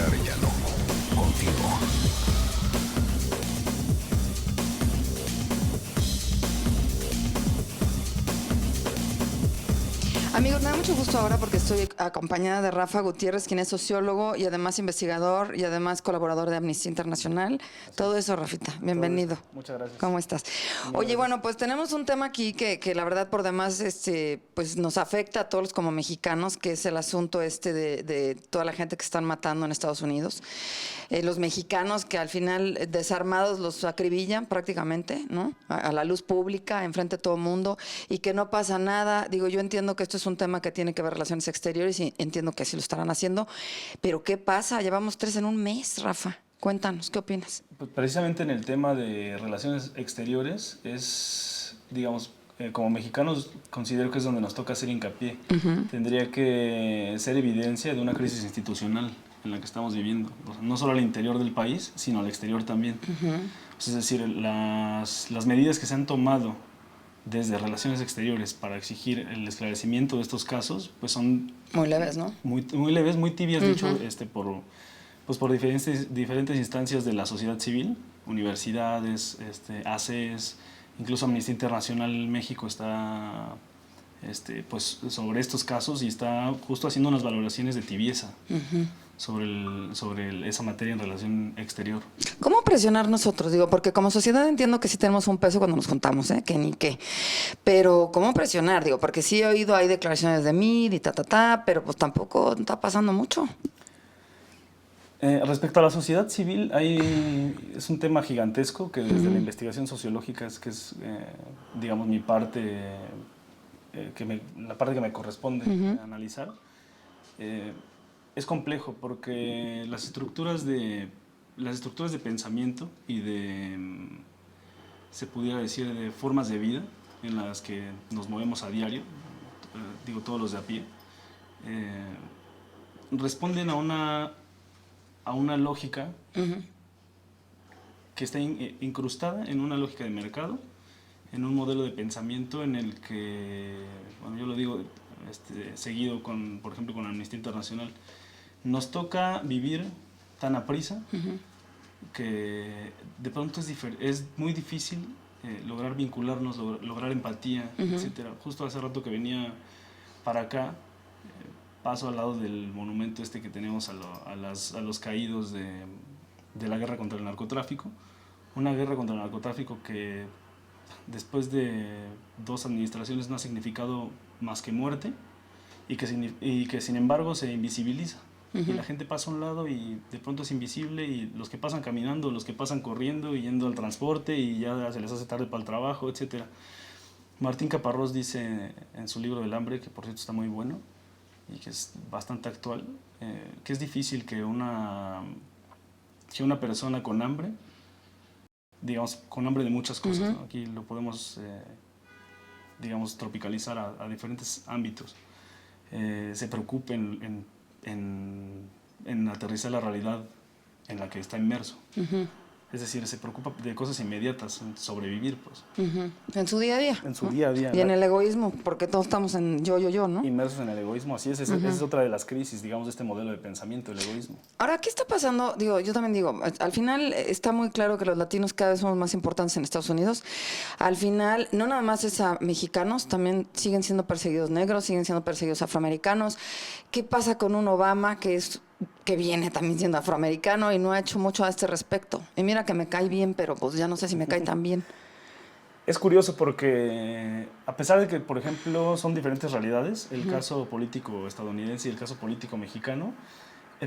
Arellano, contigo. Amigos, me da mucho gusto ahora porque estoy acompañada de Rafa Gutiérrez, quien es sociólogo y además investigador y además colaborador de Amnistía Internacional. Todo eso, Rafita, bienvenido. Muchas gracias. ¿Cómo estás? Oye, bueno, pues tenemos un tema aquí que la verdad por demás pues nos afecta a todos como mexicanos, que es el asunto de toda la gente que están matando en Estados Unidos. Los mexicanos que al final desarmados los acribillan prácticamente, ¿no? A la luz pública, enfrente de todo el mundo, y que no pasa nada. Digo, yo entiendo que esto es un tema que tiene que ver relaciones exteriores y entiendo que así lo estarán haciendo, pero ¿qué pasa? Llevamos 3 en un mes, Rafa. Cuéntanos, ¿qué opinas? Pues precisamente en el tema de relaciones exteriores es, digamos, como mexicanos considero que es donde nos toca hacer hincapié. Tendría que ser evidencia de una crisis institucional en la que estamos viviendo, o sea, no solo al interior del país, sino al exterior también. Es decir, las medidas que se han tomado desde Relaciones Exteriores para exigir el esclarecimiento de estos casos, pues son muy leves, ¿no? Muy leves, muy tibias, de hecho, por diferentes instancias de la sociedad civil, universidades, ACES, incluso Amnistía Internacional México está pues, sobre estos casos y está justo haciendo unas valoraciones de tibieza sobre esa materia en relación exterior. ¿Cómo presionar nosotros? Digo, porque como sociedad entiendo que sí tenemos un peso cuando nos juntamos, que ni qué. Pero ¿cómo presionar? Digo, porque sí he oído, hay declaraciones de MID y pero pues tampoco está pasando mucho. Respecto a la sociedad civil, es un tema gigantesco que desde la investigación sociológica que es digamos, mi parte, la parte que me corresponde analizar. Es complejo porque las estructuras de pensamiento y se pudiera decir, de formas de vida en las que nos movemos a diario, digo todos los de a pie, responden a una lógica que está incrustada en una lógica de mercado, en un modelo de pensamiento en el que, bueno, yo lo digo seguido, por ejemplo, con Amnistía Internacional, nos toca vivir tan aprisa que de pronto es muy difícil lograr vincularnos, lograr empatía, etcétera. Justo hace rato que venía para acá, paso al lado del monumento que tenemos a los caídos de la guerra contra el narcotráfico. Una guerra contra el narcotráfico que después de 2 administraciones no ha significado más que muerte y que sin embargo se invisibiliza. Y la gente pasa a un lado y de pronto es invisible, y los que pasan caminando, los que pasan corriendo y yendo al transporte y ya se les hace tarde para el trabajo, etc. Martín Caparrós dice en su libro del hambre, que por cierto está muy bueno y que es bastante actual, que es difícil que una persona con hambre, digamos, con hambre de muchas cosas, ¿no? Aquí lo podemos, digamos, tropicalizar a diferentes ámbitos, se preocupe en aterrizar la realidad en la que está inmerso. Es decir, se preocupa de cosas inmediatas, en sobrevivir, pues. En su día a día. En su día a día. Y en el egoísmo, porque todos estamos en yo, ¿no? Inmersos en el egoísmo, así es. Esa es otra de las crisis, digamos, de este modelo de pensamiento, el egoísmo. Ahora, ¿qué está pasando? Digo, yo también digo, al final está muy claro que los latinos cada vez somos más importantes en Estados Unidos. Al final, no nada más es a mexicanos, también siguen siendo perseguidos negros, siguen siendo perseguidos afroamericanos. ¿Qué pasa con un Obama que viene también siendo afroamericano y no ha hecho mucho a este respecto? Y mira que me cae bien, pero pues ya no sé si me cae tan bien. Es curioso porque, a pesar de que, por ejemplo, son diferentes realidades, el caso político estadounidense y el caso político mexicano,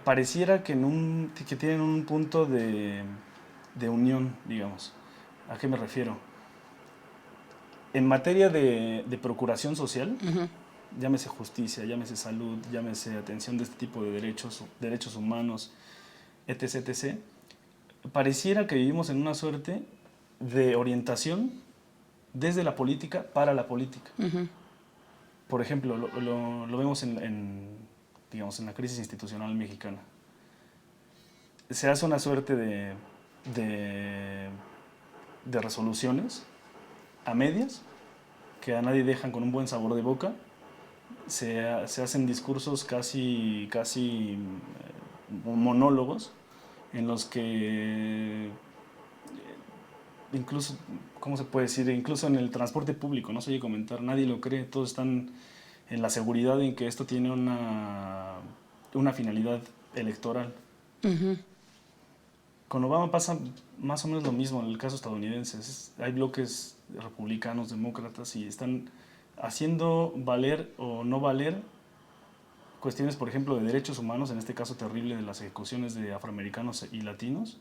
pareciera que tienen un punto de unión, digamos. ¿A qué me refiero? En materia de procuración social, llámese justicia, llámese salud, llámese atención de este tipo de derechos humanos, etc., etc., pareciera que vivimos en una suerte de orientación desde la política para la política. Por ejemplo, lo vemos digamos, en la crisis institucional mexicana. Se hace una suerte de resoluciones a medias que a nadie dejan con un buen sabor de boca. Se hacen discursos casi monólogos en los que incluso, ¿cómo se puede decir? Incluso en el transporte público, no se oye comentar, nadie lo cree, todos están en la seguridad en que esto tiene una finalidad electoral. Con Obama pasa más o menos lo mismo en el caso estadounidense. Hay bloques republicanos, demócratas, y están haciendo valer o no valer cuestiones, por ejemplo, de derechos humanos, en este caso terrible de las ejecuciones de afroamericanos y latinos,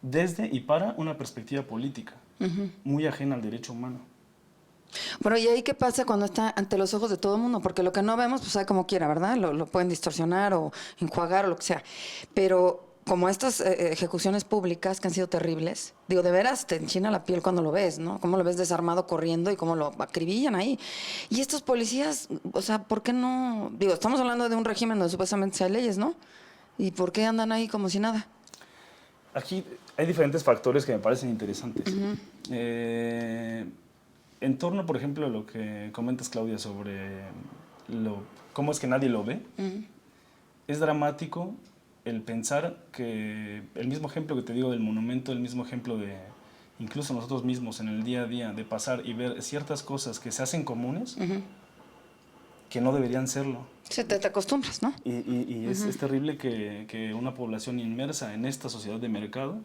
desde y para una perspectiva política, muy ajena al derecho humano. Bueno, ¿y ahí qué pasa cuando está ante los ojos de todo el mundo? Porque lo que no vemos, pues sabe como quiera, ¿verdad? Lo pueden distorsionar o enjuagar o lo que sea. Pero como estas ejecuciones públicas que han sido terribles, digo, de veras te enchina la piel cuando lo ves, ¿no? Cómo lo ves desarmado corriendo y cómo lo acribillan ahí. Y estos policías, o sea, ¿por qué no? Digo, estamos hablando de un régimen donde supuestamente hay leyes, ¿no? ¿Y por qué andan ahí como si nada? Aquí hay diferentes factores que me parecen interesantes. En torno, por ejemplo, a lo que comentas, Claudia, sobre cómo es que nadie lo ve, es dramático el pensar que el mismo ejemplo que te digo del monumento, el mismo ejemplo de incluso nosotros mismos en el día a día, de pasar y ver ciertas cosas que se hacen comunes, que no deberían serlo. Sí, te acostumbras, ¿no? Y es terrible que una población inmersa en esta sociedad de mercado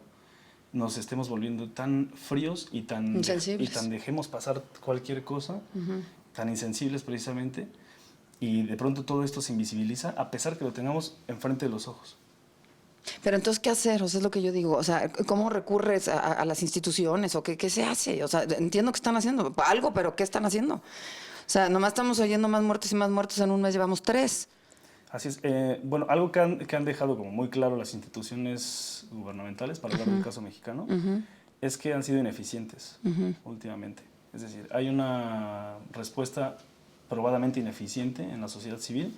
nos estemos volviendo tan fríos y tan dejemos pasar cualquier cosa, tan insensibles precisamente, y de pronto todo esto se invisibiliza a pesar que lo tengamos enfrente de los ojos. Pero entonces, ¿qué hacer? O sea, es lo que yo digo. O sea, ¿cómo recurres a las instituciones? ¿O qué se hace? O sea, entiendo que están haciendo algo, pero ¿qué están haciendo? O sea, nomás estamos oyendo más muertos y más muertos. En un mes llevamos 3. Así es. Bueno, algo que han dejado como muy claro las instituciones gubernamentales, para hablar del caso mexicano, es que han sido ineficientes últimamente. Es decir, hay una respuesta probadamente ineficiente en la sociedad civil,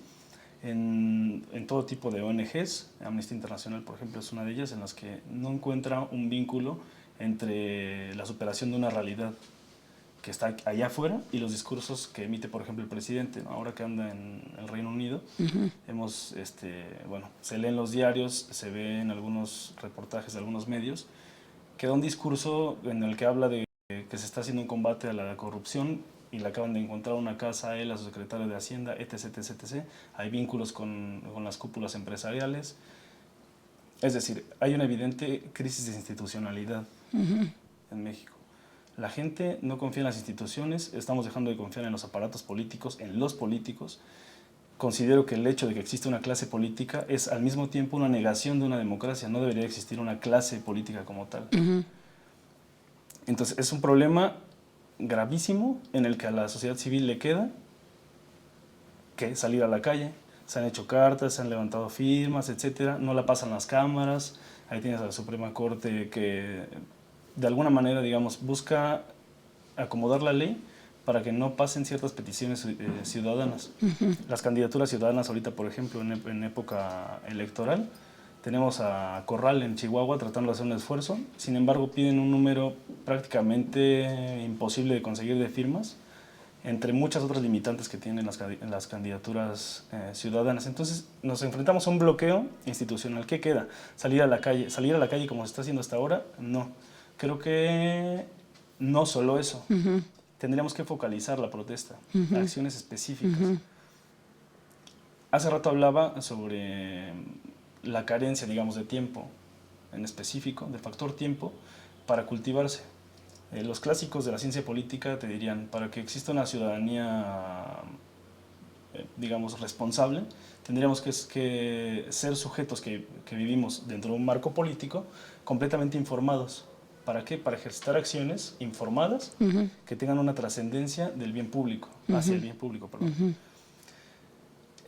en todo tipo de ONGs. Amnistía Internacional, por ejemplo, es una de ellas, en las que no encuentra un vínculo entre la superación de una realidad que está allá afuera y los discursos que emite, por ejemplo, el presidente, ¿no? Ahora que anda en el Reino Unido, bueno, se lee en los diarios, se ve en algunos reportajes de algunos medios, que da un discurso en el que habla de que se está haciendo un combate a la corrupción y le acaban de encontrar una casa a él, a su secretario de Hacienda, etc., etc., etc. Hay vínculos con las cúpulas empresariales. Es decir, hay una evidente crisis de institucionalidad en México. La gente no confía en las instituciones, estamos dejando de confiar en los aparatos políticos, en los políticos. Considero que el hecho de que existe una clase política es al mismo tiempo una negación de una democracia. No debería existir una clase política como tal. Entonces es un problema gravísimo en el que a la sociedad civil le queda que salir a la calle. Se han hecho cartas, se han levantado firmas, etcétera. No la pasan las cámaras. Ahí tienes a la Suprema Corte que de alguna manera, digamos, busca acomodar la ley para que no pasen ciertas peticiones ciudadanas. Las candidaturas ciudadanas ahorita, por ejemplo, en época electoral, tenemos a Corral en Chihuahua tratando de hacer un esfuerzo, sin embargo piden un número prácticamente imposible de conseguir de firmas, entre muchas otras limitantes que tienen las candidaturas ciudadanas. Entonces nos enfrentamos a un bloqueo institucional. ¿Qué queda? ¿Salir a la calle? ¿Salir a la calle como se está haciendo hasta ahora? No. Creo que no solo eso. Tendríamos que focalizar la protesta, acciones específicas. Hace rato hablaba sobre la carencia, digamos, de tiempo en específico, de factor tiempo, para cultivarse. Los clásicos de la ciencia política te dirían, para que exista una ciudadanía, digamos, responsable, tendríamos que ser sujetos que vivimos dentro de un marco político completamente informados. ¿Para qué? Para ejercitar acciones informadas que tengan una trascendencia del bien público, hacia el bien público, perdón.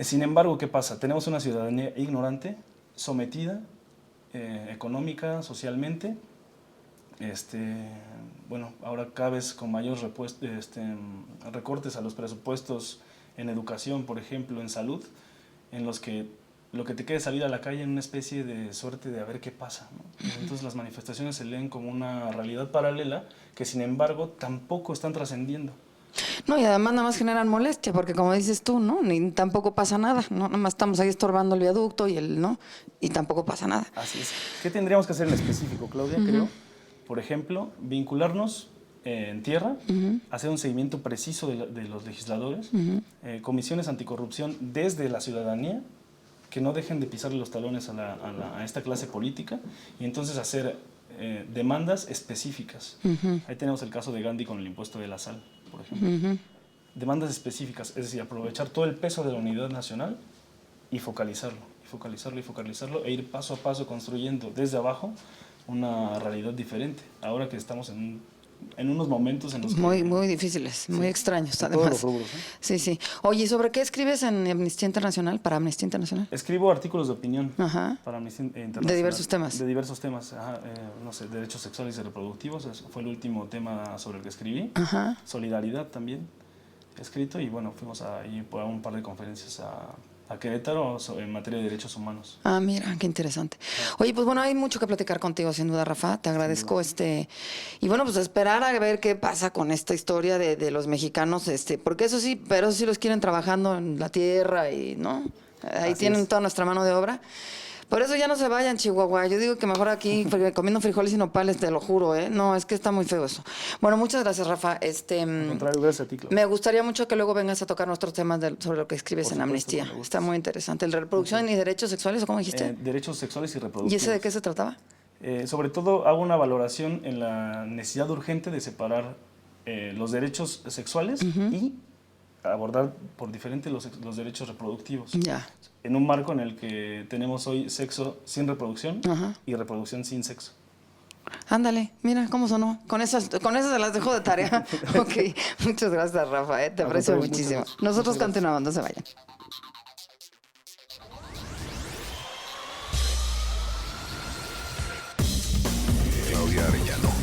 Sin embargo, ¿qué pasa? Tenemos una ciudadanía ignorante, sometida, económica, socialmente, bueno, ahora cada vez con mayores recortes a los presupuestos en educación, por ejemplo, en salud, en los que lo que te quede es salir a la calle en una especie de suerte de a ver qué pasa, ¿no? Entonces las manifestaciones se leen como una realidad paralela que sin embargo tampoco están trascendiendo. No, y además nada más generan molestia, porque como dices tú, ¿no? Ni tampoco pasa nada, ¿no? Nada más estamos ahí estorbando el viaducto y ¿no? Y tampoco pasa nada. Así es. ¿Qué tendríamos que hacer en específico, Claudia? Creo, por ejemplo, vincularnos en tierra, hacer un seguimiento preciso de los legisladores, comisiones anticorrupción desde la ciudadanía, que no dejen de pisarle los talones a esta clase política, y entonces hacer demandas específicas. Ahí tenemos el caso de Gandhi con el impuesto de la sal, por ejemplo. Demandas específicas, es decir, aprovechar todo el peso de la unidad nacional y focalizarlo, e ir paso a paso construyendo desde abajo una realidad diferente. Ahora que estamos en unos momentos en los que... Muy difíciles, muy extraños, en además. todos los rubros, ¿eh? Sí, sí. Oye, ¿y sobre qué escribes en Amnistía Internacional, para Amnistía Internacional? Escribo artículos de opinión Ajá. para Amnistía Internacional. De diversos temas. De diversos temas, ajá, no sé, derechos sexuales y reproductivos, fue el último tema sobre el que escribí. Ajá. Solidaridad también he escrito, y bueno, fuimos ahí a un par de conferencias a Querétaro en materia de derechos humanos. Ah, mira, qué interesante. Oye, pues bueno, hay mucho que platicar contigo, sin duda, Rafa. Te agradezco y bueno, pues esperar a ver qué pasa con esta historia de los mexicanos, porque eso sí, pero eso sí los quieren trabajando en la tierra y, ¿no? Ahí Así tienen es. toda nuestra mano de obra. Por eso ya no se vayan, Chihuahua. Yo digo que mejor aquí comiendo frijoles y nopales, te lo juro, ¿eh? No, es que está muy feo eso. Bueno, muchas gracias, Rafa. Al contrario, gracias a ti, Claudia. Me gustaría mucho que luego vengas a tocar nuestros temas sobre lo que escribes Por en supuesto, Amnistía. cuando gustes. Está muy interesante. ¿El reproducción y derechos sexuales o cómo dijiste? Derechos sexuales y ¿Y reproductivos. ese de qué se trataba? Sobre todo hago una valoración en la necesidad urgente de separar los derechos sexuales y abordar por diferente los derechos reproductivos. Ya. En un marco en el que tenemos hoy sexo sin reproducción Ajá. y reproducción sin sexo. Ándale, mira cómo sonó. Con esas se las dejo de tarea. Ok, muchas gracias, Rafa. Te aprecio contrario, muchísimo. muchas Nosotros gracias. continuamos, no se vayan. Claudia Arellano.